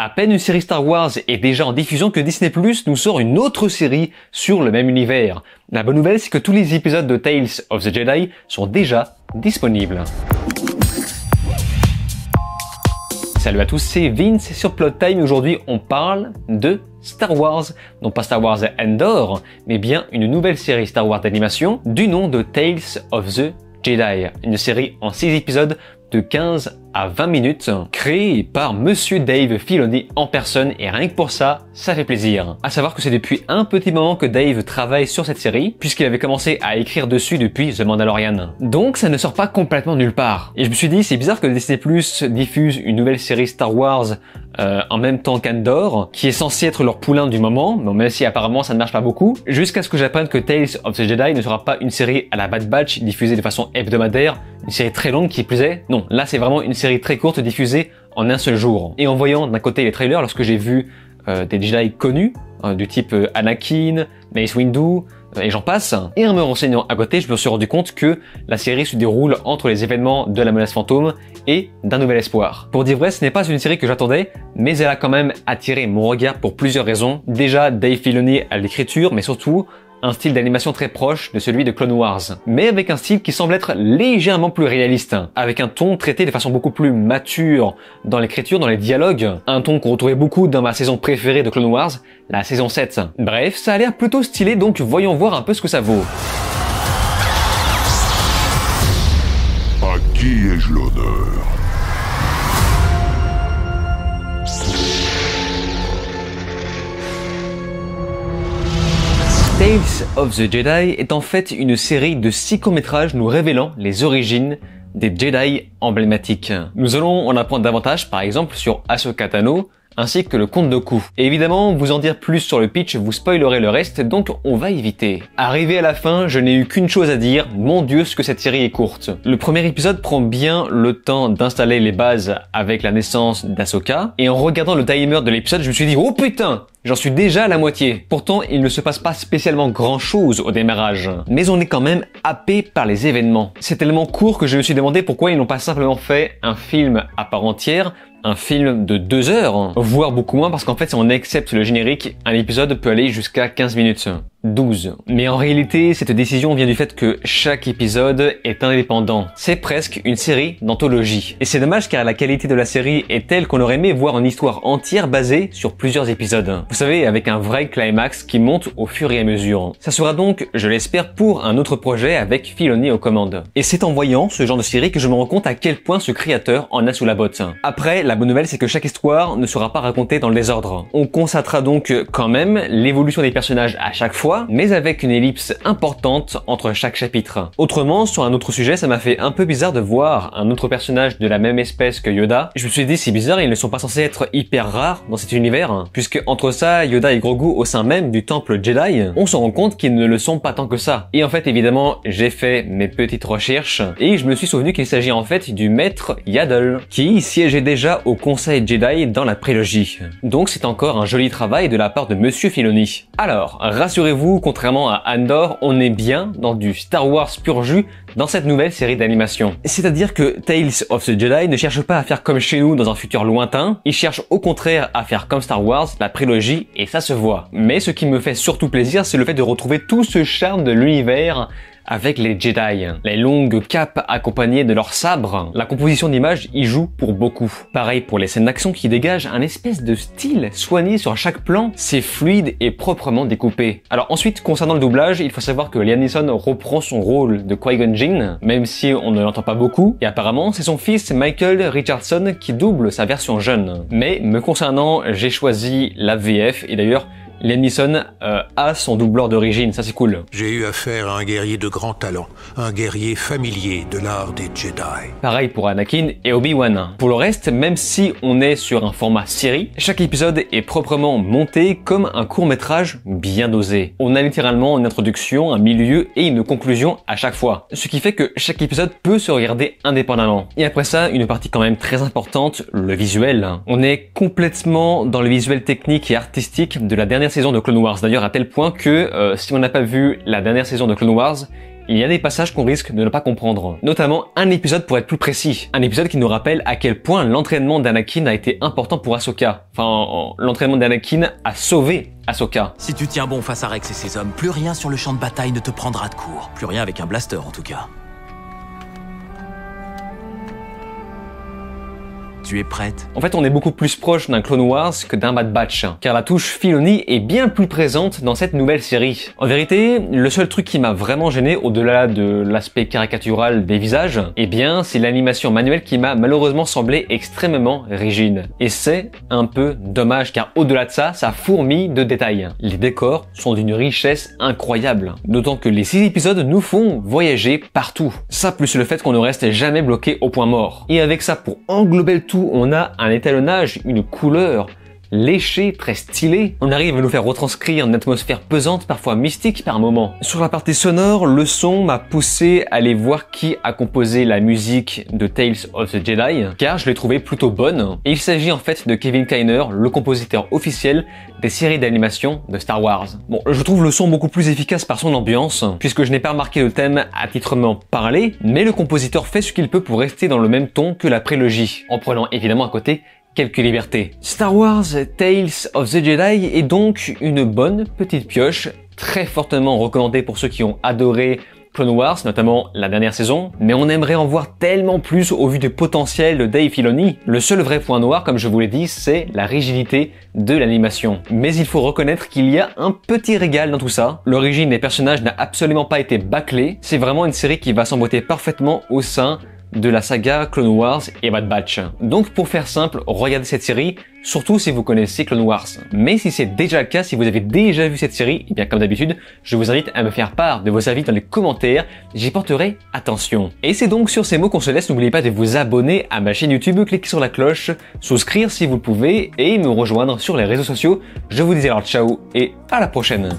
À peine une série Star Wars est déjà en diffusion que Disney Plus nous sort une autre série sur le même univers. La bonne nouvelle, c'est que tous les épisodes de Tales of the Jedi sont déjà disponibles. Salut à tous, c'est Vince sur Plot Time. Aujourd'hui, on parle de Star Wars. Non pas Star Wars Andor, mais bien une nouvelle série Star Wars d'animation du nom de Tales of the Jedi. Une série en 6 épisodes de 15 à 20 minutes, créée par Monsieur Dave Filoni en personne, et rien que pour ça, ça fait plaisir. À savoir que c'est depuis un petit moment que Dave travaille sur cette série, puisqu'il avait commencé à écrire dessus depuis The Mandalorian. Donc ça ne sort pas complètement nulle part. Et je me suis dit, c'est bizarre que Disney Plus diffuse une nouvelle série Star Wars en même temps qu'Andor, qui est censé être leur poulain du moment, mais même si apparemment ça ne marche pas beaucoup, jusqu'à ce que j'apprenne que Tales of the Jedi ne sera pas une série à la Bad Batch diffusée de façon hebdomadaire, une série très longue qui plus est. Non, là c'est vraiment une série très courte diffusée en un seul jour. Et en voyant d'un côté les trailers, lorsque j'ai vu des Jedi connus, du type Anakin, Mace Windu, et j'en passe, et en me renseignant à côté, je me suis rendu compte que la série se déroule entre les événements de la menace fantôme et d'un nouvel espoir. Pour dire vrai, ce n'est pas une série que j'attendais, mais elle a quand même attiré mon regard pour plusieurs raisons. Déjà, Dave Filoni à l'écriture, mais surtout un style d'animation très proche de celui de Clone Wars, mais avec un style qui semble être légèrement plus réaliste, avec un ton traité de façon beaucoup plus mature dans l'écriture, dans les dialogues, un ton qu'on retrouvait beaucoup dans ma saison préférée de Clone Wars, la saison 7. Bref, ça a l'air plutôt stylé, donc voyons voir un peu ce que ça vaut. À qui ai-je l'honneur ? Tales of the Jedi est en fait une série de 6 courts-métrages nous révélant les origines des Jedi emblématiques. Nous allons en apprendre davantage par exemple sur Ahsoka Tano, ainsi que le Comte Dooku. Et évidemment, vous en dire plus sur le pitch vous spoilerez le reste, donc on va éviter. Arrivé à la fin, je n'ai eu qu'une chose à dire, mon Dieu ce que cette série est courte. Le premier épisode prend bien le temps d'installer les bases avec la naissance d'Ahsoka, et en regardant le timer de l'épisode, je me suis dit, oh putain, j'en suis déjà à la moitié. Pourtant, il ne se passe pas spécialement grand chose au démarrage. Mais on est quand même happé par les événements. C'est tellement court que je me suis demandé pourquoi ils n'ont pas simplement fait un film à part entière, un film de 2 heures, voire beaucoup moins, parce qu'en fait, si on accepte le générique, un épisode peut aller jusqu'à 15 minutes. 12. Mais en réalité, cette décision vient du fait que chaque épisode est indépendant. C'est presque une série d'anthologie. Et c'est dommage car la qualité de la série est telle qu'on aurait aimé voir une histoire entière basée sur plusieurs épisodes. Vous savez, avec un vrai climax qui monte au fur et à mesure. Ça sera donc, je l'espère, pour un autre projet avec Filoni aux commandes. Et c'est en voyant ce genre de série que je me rends compte à quel point ce créateur en a sous la botte. Après, la bonne nouvelle, c'est que chaque histoire ne sera pas racontée dans le désordre. On constatera donc quand même l'évolution des personnages à chaque fois, mais avec une ellipse importante entre chaque chapitre. Autrement, sur un autre sujet, ça m'a fait un peu bizarre de voir un autre personnage de la même espèce que Yoda. Je me suis dit, c'est bizarre, ils ne sont pas censés être hyper rares dans cet univers, puisque entre ça, Yoda et Grogu au sein même du temple Jedi, on se rend compte qu'ils ne le sont pas tant que ça. Et en fait, évidemment, j'ai fait mes petites recherches, et je me suis souvenu qu'il s'agit en fait du maître Yaddle, qui siégeait déjà au Conseil Jedi dans la prélogie. Donc c'est encore un joli travail de la part de Monsieur Filoni. Alors, rassurez-vous, contrairement à Andor, on est bien dans du Star Wars pur jus dans cette nouvelle série d'animation. C'est-à-dire que Tales of the Jedi ne cherche pas à faire comme chez nous dans un futur lointain, il cherche au contraire à faire comme Star Wars, la prélogie, et ça se voit. Mais ce qui me fait surtout plaisir, c'est le fait de retrouver tout ce charme de l'univers avec les Jedi. Les longues capes accompagnées de leurs sabres, la composition d'images y joue pour beaucoup. Pareil pour les scènes d'action qui dégagent un espèce de style soigné sur chaque plan, c'est fluide et proprement découpé. Alors ensuite, concernant le doublage, il faut savoir que Liam Neeson reprend son rôle de Qui-Gon Jinn, même si on ne l'entend pas beaucoup, et apparemment c'est son fils Michael Richardson qui double sa version jeune. Mais me concernant, j'ai choisi la VF, et d'ailleurs Liam Neeson a son doubleur d'origine, ça c'est cool. J'ai eu affaire à un guerrier de grand talent, un guerrier familier de l'art des Jedi. Pareil pour Anakin et Obi-Wan. Pour le reste, même si on est sur un format série, chaque épisode est proprement monté comme un court-métrage bien dosé. On a littéralement une introduction, un milieu et une conclusion à chaque fois. Ce qui fait que chaque épisode peut se regarder indépendamment. Et après ça, une partie quand même très importante, le visuel. On est complètement dans le visuel technique et artistique de la dernière saison de Clone Wars. D'ailleurs, à tel point que si on n'a pas vu la dernière saison de Clone Wars, il y a des passages qu'on risque de ne pas comprendre. Notamment un épisode pour être plus précis. Un épisode qui nous rappelle à quel point l'entraînement d'Anakin a été important pour Ahsoka. Enfin, l'entraînement d'Anakin a sauvé Ahsoka. Si tu tiens bon face à Rex et ses hommes, plus rien sur le champ de bataille ne te prendra de court. Plus rien avec un blaster en tout cas. Tu es prête? En fait, on est beaucoup plus proche d'un Clone Wars que d'un Bad Batch, car la touche Filoni est bien plus présente dans cette nouvelle série. En vérité, le seul truc qui m'a vraiment gêné, au-delà de l'aspect caricatural des visages, eh bien, c'est l'animation manuelle qui m'a malheureusement semblé extrêmement rigide. Et c'est un peu dommage, car au-delà de ça, ça fourmille de détails. Les décors sont d'une richesse incroyable, d'autant que les 6 épisodes nous font voyager partout. Ça plus le fait qu'on ne reste jamais bloqué au point mort. Et avec ça, pour englober le tout, on a un étalonnage, une couleur léchée, très stylée. On arrive à nous faire retranscrire une atmosphère pesante, parfois mystique par moments. Sur la partie sonore, le son m'a poussé à aller voir qui a composé la musique de Tales of the Jedi, car je l'ai trouvé plutôt bonne. Et il s'agit en fait de Kevin Kiner, le compositeur officiel des séries d'animation de Star Wars. Bon, je trouve le son beaucoup plus efficace par son ambiance, puisque je n'ai pas remarqué le thème attitrement parlé, mais le compositeur fait ce qu'il peut pour rester dans le même ton que la prélogie, en prenant évidemment à côté quelques libertés. Star Wars Tales of the Jedi est donc une bonne petite pioche, très fortement recommandée pour ceux qui ont adoré Clone Wars, notamment la dernière saison, mais on aimerait en voir tellement plus au vu du potentiel de Dave Filoni. Le seul vrai point noir, comme je vous l'ai dit, c'est la rigidité de l'animation. Mais il faut reconnaître qu'il y a un petit régal dans tout ça. L'origine des personnages n'a absolument pas été bâclée, c'est vraiment une série qui va s'emboîter parfaitement au sein de la saga Clone Wars et Bad Batch. Donc pour faire simple, regardez cette série, surtout si vous connaissez Clone Wars. Mais si c'est déjà le cas, si vous avez déjà vu cette série, et bien comme d'habitude, je vous invite à me faire part de vos avis dans les commentaires, j'y porterai attention. Et c'est donc sur ces mots qu'on se laisse, n'oubliez pas de vous abonner à ma chaîne YouTube, cliquez sur la cloche, souscrire si vous le pouvez, et me rejoindre sur les réseaux sociaux. Je vous dis alors ciao et à la prochaine.